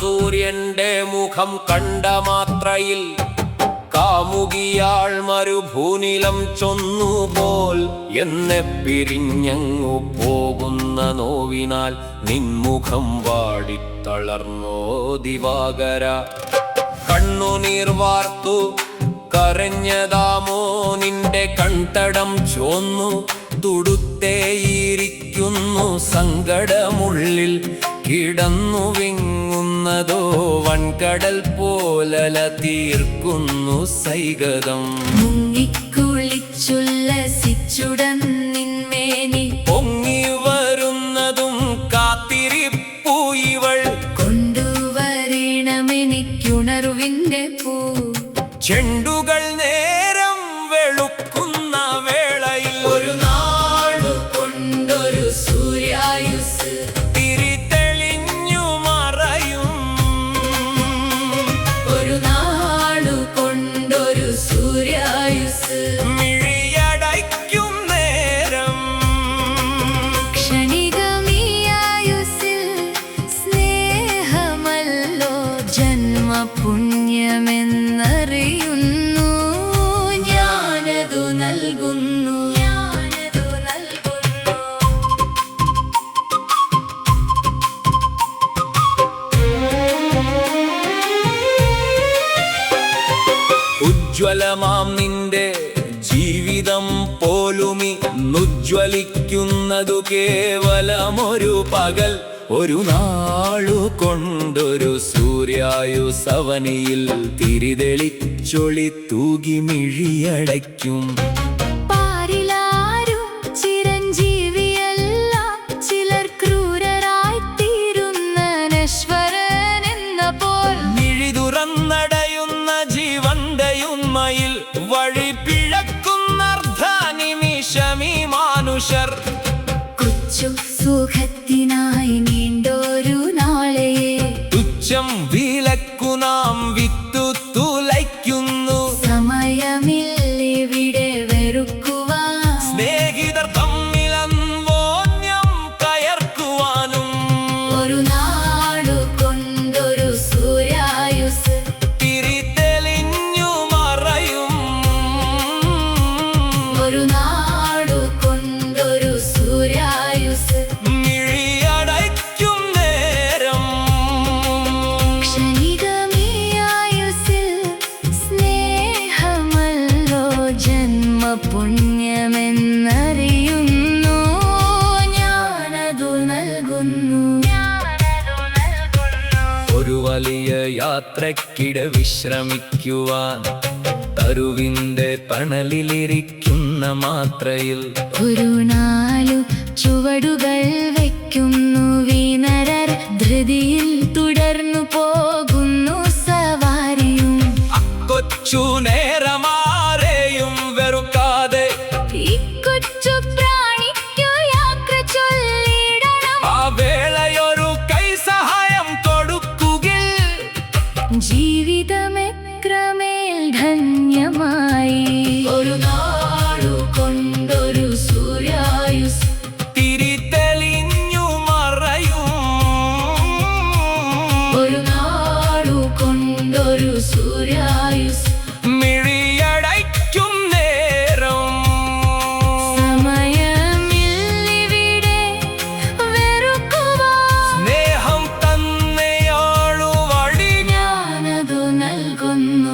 സൂര്യന്റെ മുഖം കണ്ട മാത്രയിൽ കാമുകിയാൾ മരുഭൂനിലം ചൊന്നുപോൽ എന്നെ പിരിഞ്ഞങ്ങു പോകുന്ന നോവിനാൽ നിൻമുഖം വാടിത്തളർന്നോ ദിവാകര. കണ്ണുനീർ വാർത്തു കരഞ്ഞതാമോ നിന്റെ കൺതടം ചോന്നു തുടുത്തേയിരിക്കുന്നു സങ്കടമുള്ളിൽ കിടന്നു വിങ്ങുന്നതോ വൻകടൽ പോലല തീർക്കുന്നു സൈകതം. മുങ്ങിക്കുളിച്ചുല്ലസിച്ചുടൻ നിന്മേനി പൊങ്ങി വരുന്നതും കാത്തിരിപ്പു ഇവൾ കൊണ്ടുവരണമെനിക്കുണർവിന്റെ പൂ. ചെണ്ടുകൾ നേരം വെളുക്കുന്ന വേളയിൽ ഒരു നാളു കൊണ്ടൊരു സൂര്യായുസ് തിരിതെളിഞ്ഞു മറയും. ഒരു നാളു കൊണ്ടൊരു സൂര്യായുസ് മിഴിയടയ്ക്കും നേരം ക്ഷണികമീയായുസിൽ സ്നേഹമല്ലോ ജന്മപുണ്യമെന്നറിയുന്നു ഞാനതു നൽകുന്നു. ഉജ്ജ്വലമാം നിന്റെ ജീവിതം പോലുമി നുജ്വലിക്കുന്നതു കേവലമൊരു പകൽ. ഒരു നാളു കൊണ്ടൊരു സൂര്യായുസവനിയിൽ തിരിതെളിച്ചൊളി തൂകി മിഴിയടയ്ക്കും. പാരിലാരും ചിരഞ്ജീവിയല്ല, ചിലർ ക്രൂരരായിത്തീരുന്ന നശ്വരനെന്ന പോൽ മിഴി തുറന്നടയുന്ന ജീവന്റെയുന്മയിൽ വഴി പിഴക്കുന്നർദ്ധനിമിഷമീ മാനുഷർ. കൊച്ചു സുഖത്തിനായി നീണ്ടൊരു നാളെയെ തുച്ഛം വിലക്കു നാം വിത്തു തുലയ്ക്കുന്നു. സമയമില്ലിവിടെ വെറുക്കുവാൻ, സ്നേഹിതർ തമ്മിലൻവോന്യം കയർക്കുവാനും ഒരു നാളു കൊണ്ടൊരു സൂര്യായുസ് തിരിതെളിഞ്ഞു മറയും. ഒരു നാളു കൊണ്ടൊരു സൂര്യായുസ് മിഴിയടയ്ക്കും നേരം ക്ഷണികമീയായുസിൽ സ്നേഹമല്ലോ ജന്മപുണ്യമെന്നറിയുന്നു ഞാനതു നൽകുന്നു. ഒരു വലിയ യാത്രക്കിടെ വിശ്രമിക്കുവാൻ തരുവിന്റെ തണലിലിരിക്കുന്ന മാത്രയിൽ ഒരു നാലു ചുവടുകൾ വയ്ക്കുന്നു വീണരർ, ധൃതിയിൽ തുടർന്നു പോകുന്നു സവാരിയും. കൊച്ചു നേരമാരെയും വെറുക്കാതെ ഈ കൊച്ചു പ്രാണിക്കു യാത്ര ചൊല്ലിടണം. ആ വേളയൊരു കൈസഹായം കൊടുക്കുകിൽ ജീവിതമെത്രമേൽ ധന്യമായി. ഒരു നാളു കൊണ്ടൊരു സൂര്യായുസ് തിരിതെളിഞ്ഞു മറയും. ഒരു നാളു കൊണ്ടൊരു സൂര്യായുസ് മിഴിയടയ്ക്കും നേരം സമയമില്ലിവിടെ വെറുക്കുവാൻ, സ്നേഹം തന്നെയാളു വഴി ഞാനതു നൽകുന്നു.